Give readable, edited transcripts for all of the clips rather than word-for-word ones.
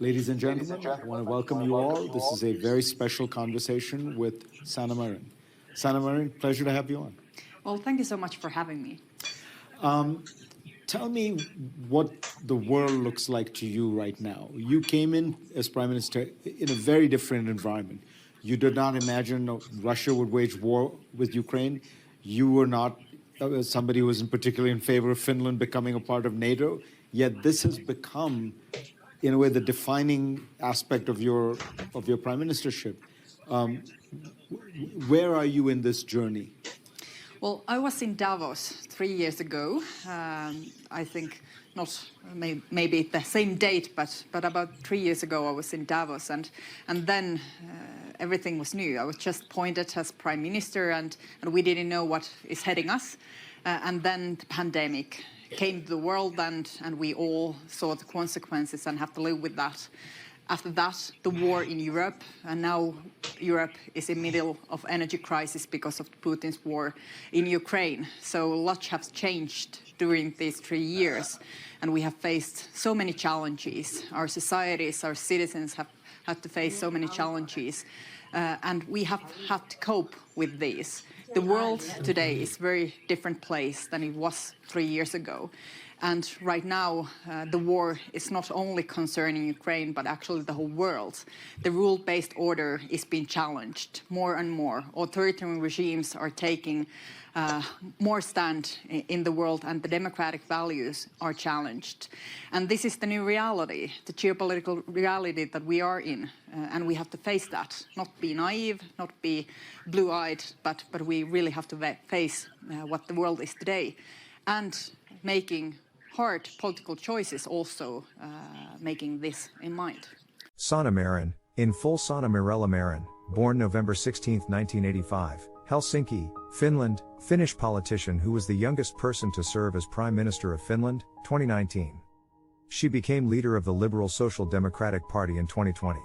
Ladies and gentlemen, I want to welcome you all. This is a very special conversation with Sanna Marin. Sanna Marin, pleasure to have you on. Well, thank you so much for having me. Tell me what the world looks like to you right now. You came in as Prime Minister in a very different environment. You did not imagine Russia would wage war with Ukraine. You were not somebody who was in particularly in favor of Finland becoming a part of NATO. Yet this has become, in a way, the defining aspect of your prime ministership. Where are you in this journey? Well, I was in Davos 3 years ago. I think not maybe the same date, but about 3 years ago I was in Davos, and then everything was new. I was just appointed as prime minister, and we didn't know what is heading us. And then the pandemic came to the world, and we all saw the consequences and have to live with that. After that, the war in Europe, and now Europe is in the middle of energy crisis because of Putin's war in Ukraine. So a lot has changed during these 3 years, and we have faced so many challenges. Our societies, our citizens have had to face so many challenges, and we have had to cope with these. The world today is a very different place than it was 3 years ago. And right now, the war is not only concerning Ukraine, but actually the whole world. The rule-based order is being challenged more and more. Authoritarian regimes are taking more stand in the world, and the democratic values are challenged. And this is the new reality, the geopolitical reality that we are in. And we have to face that, not be naive, not be blue-eyed, but we really have to face what the world is today. And making hard political choices also, making this in mind. Sanna Marin, in full Sanna Marella Marin, born November 16, 1985, Helsinki, Finland, Finnish politician who was the youngest person to serve as Prime Minister of Finland, 2019. She became leader of the Liberal Social Democratic Party in 2020.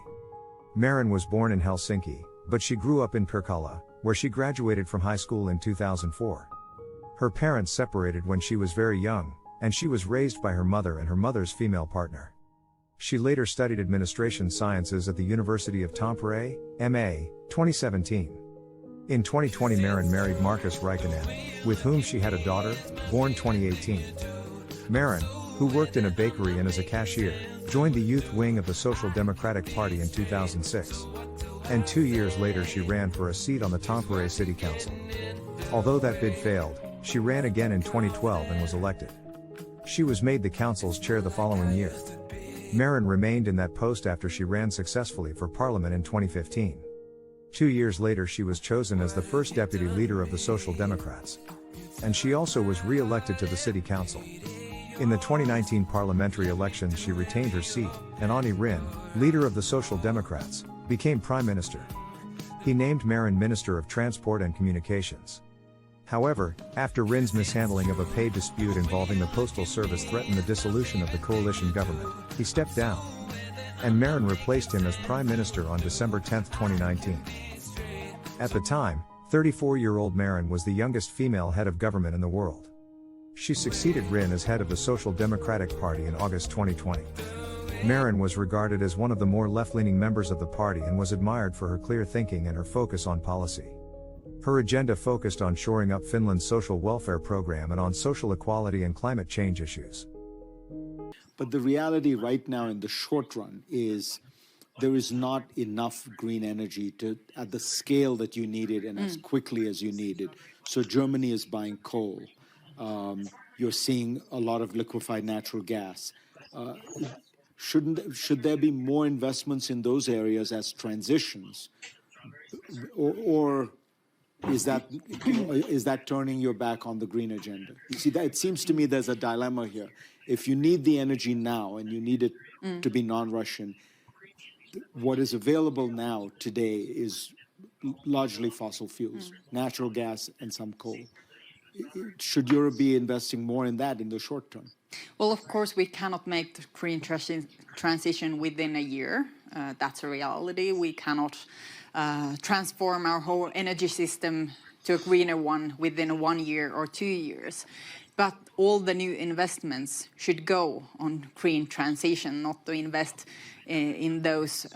Marin was born in Helsinki, but she grew up in Pirkala, where she graduated from high school in 2004. Her parents separated when she was very young, and she was raised by her mother and her mother's female partner. She later studied administration sciences at the University of Tampere, MA, 2017. In 2020 Marin married Markus Räikkönen, with whom she had a daughter, born 2018. Marin, who worked in a bakery and as a cashier, joined the youth wing of the Social Democratic Party in 2006. And 2 years later she ran for a seat on the Tampere City Council. Although that bid failed, she ran again in 2012 and was elected. She was made the council's chair the following year. Marin remained in that post after she ran successfully for parliament in 2015. 2 years later she was chosen as the first deputy leader of the Social Democrats. And she also was re-elected to the city council. In the 2019 parliamentary elections she retained her seat, and Sanna Marin, leader of the Social Democrats, became prime minister. He named Marin Minister of Transport and Communications. However, after Marin's mishandling of a pay dispute involving the postal service threatened the dissolution of the coalition government, he stepped down. And Marin replaced him as Prime Minister on December 10, 2019. At the time, 34-year-old Marin was the youngest female head of government in the world. She succeeded Marin as head of the Social Democratic Party in August 2020. Marin was regarded as one of the more left-leaning members of the party and was admired for her clear thinking and her focus on policy. Her agenda focused on shoring up Finland's social welfare program and on social equality and climate change issues. But the reality right now in the short run is there is not enough green energy at the scale that you needed and as quickly as you needed. So Germany is buying coal. You're seeing a lot of liquefied natural gas. Should there be more investments in those areas as transitions, or is that turning your back on the green agenda? You see, it seems to me there's a dilemma here. If you need the energy now and you need it to be non-Russian, what is available now today is largely fossil fuels, natural gas and some coal. Should Europe be investing more in that in the short term? Well, of course, we cannot make the green transition within a year. That's a reality. We cannot transform our whole energy system to a greener one within 1 year or 2 years. But all the new investments should go on green transition, not to invest in those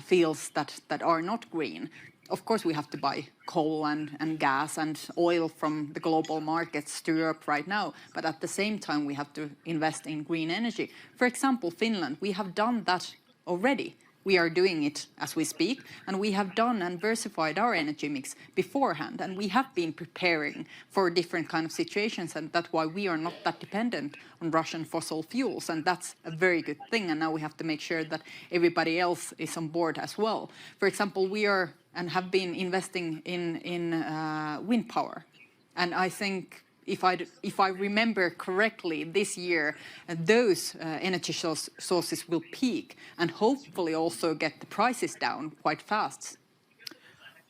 fields that are not green. Of course, we have to buy coal and gas and oil from the global markets to Europe right now. But at the same time, we have to invest in green energy. For example, Finland, we have done that already. We are doing it as we speak, and we have done and diversified our energy mix beforehand, and we have been preparing for different kind of situations, and that's why we are not that dependent on Russian fossil fuels, and that's a very good thing. And now we have to make sure that everybody else is on board as well. For example, we are and have been investing in wind power, and I think if I remember correctly, this year those energy sources will peak and hopefully also get the prices down quite fast.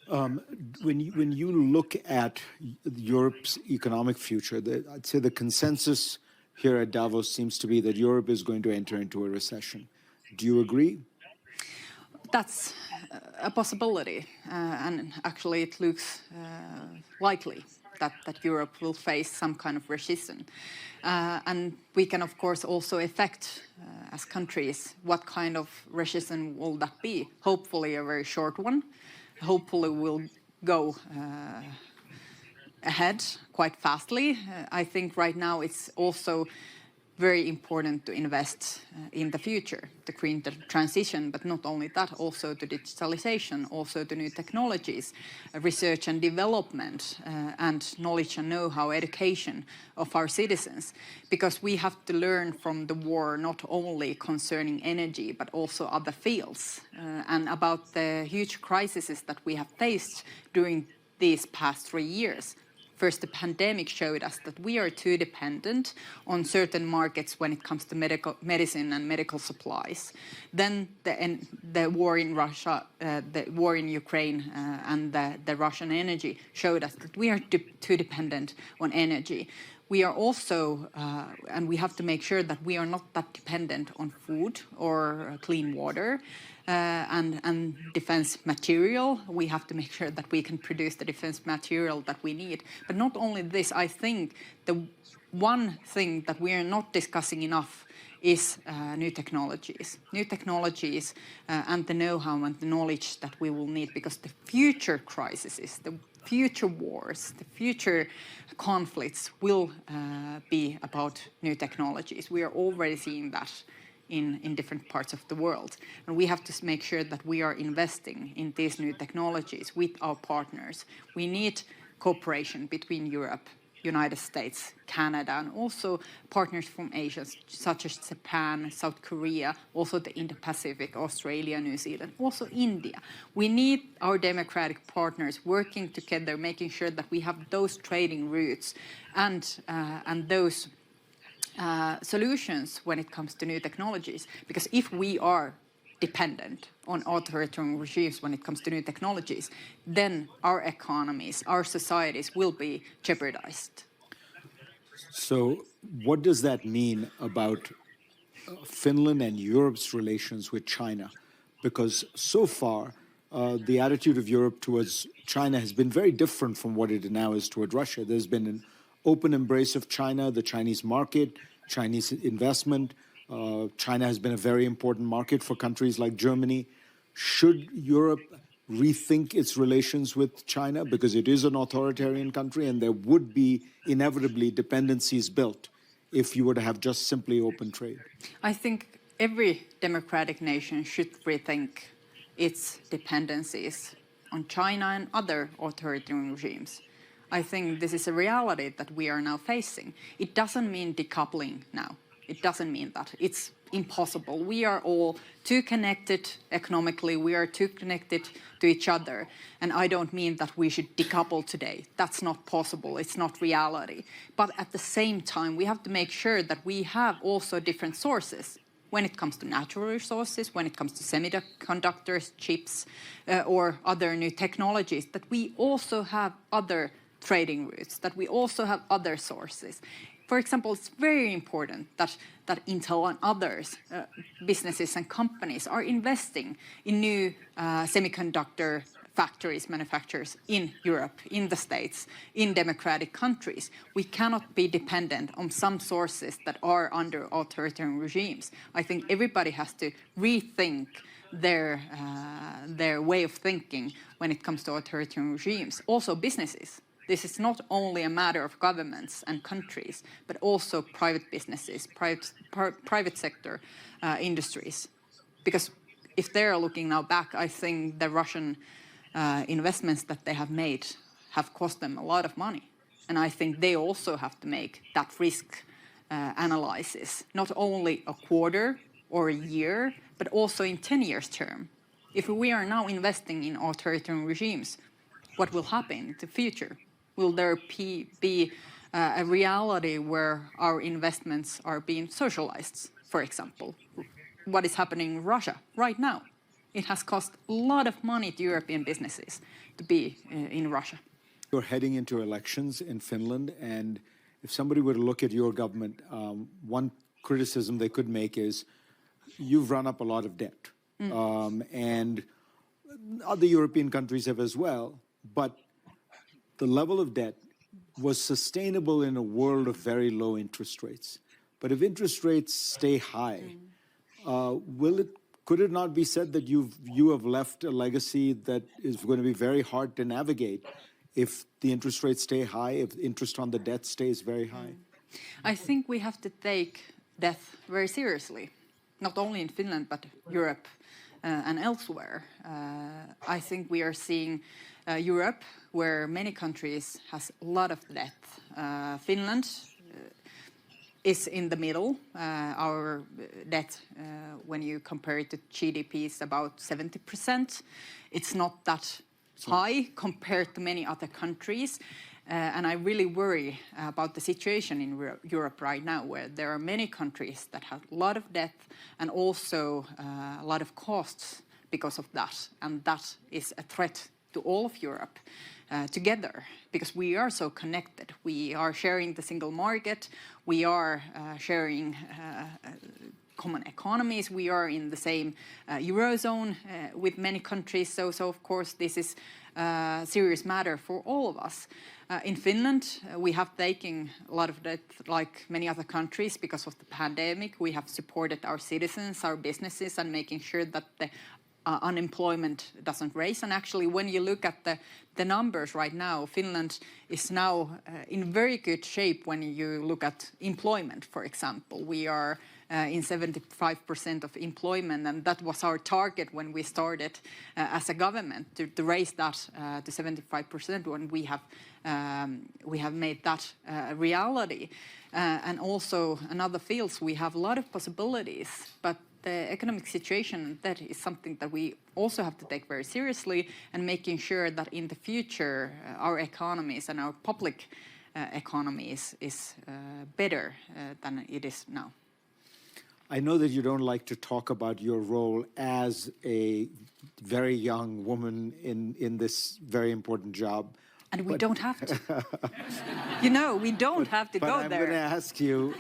When you look at Europe's economic future, I'd say the consensus here at Davos seems to be that Europe is going to enter into a recession. Do you agree? That's a possibility, and actually it looks likely that Europe will face some kind of recession. And we can, of course, also affect, as countries, what kind of recession will that be? Hopefully a very short one. Hopefully we'll go ahead quite fastly. I think right now it's also very important to invest in the future, the green transition, but not only that, also to digitalization, also to new technologies, research and development, and knowledge and know-how education of our citizens, because we have to learn from the war not only concerning energy, but also other fields, and about the huge crises that we have faced during these past 3 years. First, the pandemic showed us that we are too dependent on certain markets when it comes to medicine and medical supplies. Then the war in Russia, the war in Ukraine, and the Russian energy showed us that we are too dependent on energy. We are also, and we have to make sure that we are not that dependent on food or clean water. And defense material. We have to make sure that we can produce the defense material that we need. But not only this, I think the one thing that we are not discussing enough is new technologies. New technologies and the know-how and the knowledge that we will need, because the future crises, the future wars, the future conflicts will be about new technologies. We are already seeing that in different parts of the world. And we have to make sure that we are investing in these new technologies with our partners. We need cooperation between Europe, United States, Canada, and also partners from Asia, such as Japan, South Korea, also the Indo-Pacific, Australia, New Zealand, also India. We need our democratic partners working together, making sure that we have those trading routes and those solutions when it comes to new technologies. Because if we are dependent on authoritarian regimes when it comes to new technologies, then our economies, our societies will be jeopardized. So what does that mean about Finland and Europe's relations with China? Because so far, the attitude of Europe towards China has been very different from what it now is toward Russia. There's been an open embrace of China, the Chinese market, Chinese investment. China has been a very important market for countries like Germany. Should Europe rethink its relations with China, because it is an authoritarian country and there would be inevitably dependencies built if you were to have just simply open trade? I think every democratic nation should rethink its dependencies on China and other authoritarian regimes. I think this is a reality that we are now facing. It doesn't mean decoupling now. It doesn't mean that. It's impossible. We are all too connected economically. We are too connected to each other. And I don't mean that we should decouple today. That's not possible. It's not reality. But at the same time, we have to make sure that we have also different sources when it comes to natural resources, when it comes to semiconductors, chips, or other new technologies, that we also have other trading routes, that we also have other sources. For example, it's very important that Intel and others, businesses and companies, are investing in new semiconductor factories, manufacturers in Europe, in the States, in democratic countries. We cannot be dependent on some sources that are under authoritarian regimes. I think everybody has to rethink their way of thinking when it comes to authoritarian regimes. Also businesses. This is not only a matter of governments and countries, but also private businesses, private sector industries. Because if they're looking now back, I think the Russian investments that they have made have cost them a lot of money. And I think they also have to make that risk analysis, not only a quarter or a year, but also in 10 years term. If we are now investing in authoritarian regimes, what will happen in the future? Will there be a reality where our investments are being socialized, for example? What is happening in Russia right now? It has cost a lot of money to European businesses to be in Russia. You're heading into elections in Finland, and if somebody were to look at your government, one criticism they could make is you've run up a lot of debt. And other European countries have as well, but the level of debt was sustainable in a world of very low interest rates. But if interest rates stay high, could it not be said that you have left a legacy that is going to be very hard to navigate if the interest rates stay high, if interest on the debt stays very high? I think we have to take debt very seriously, not only in Finland, but Europe and elsewhere. I think we are seeing Europe where many countries has a lot of debt. Finland is in the middle. Our debt, when you compare it to GDP, is about 70%. It's not that high compared to many other countries. And I really worry about the situation in Europe right now, where there are many countries that have a lot of debt and also a lot of costs because of that. And that is a threat to all of Europe together, because we are so connected. We are sharing the single market. We are sharing common economies. We are in the same Eurozone with many countries. So of course, this is a serious matter for all of us. In Finland, we have taken a lot of debt like many other countries because of the pandemic. We have supported our citizens, our businesses, and making sure that the unemployment doesn't raise. And actually, when you look at the numbers right now, Finland is now in very good shape when you look at employment, for example. We are in 75% of employment, and that was our target when we started as a government to raise that to 75% when we have made that a reality. And also in other fields, we have a lot of possibilities, but the economic situation, that is something that we also have to take very seriously, and making sure that in the future our economies and our public economy is better than it is now. I know that you don't like to talk about your role as a very young woman in this very important job. And we don't have to. You know, we don't have to go there. But I'm going to ask you,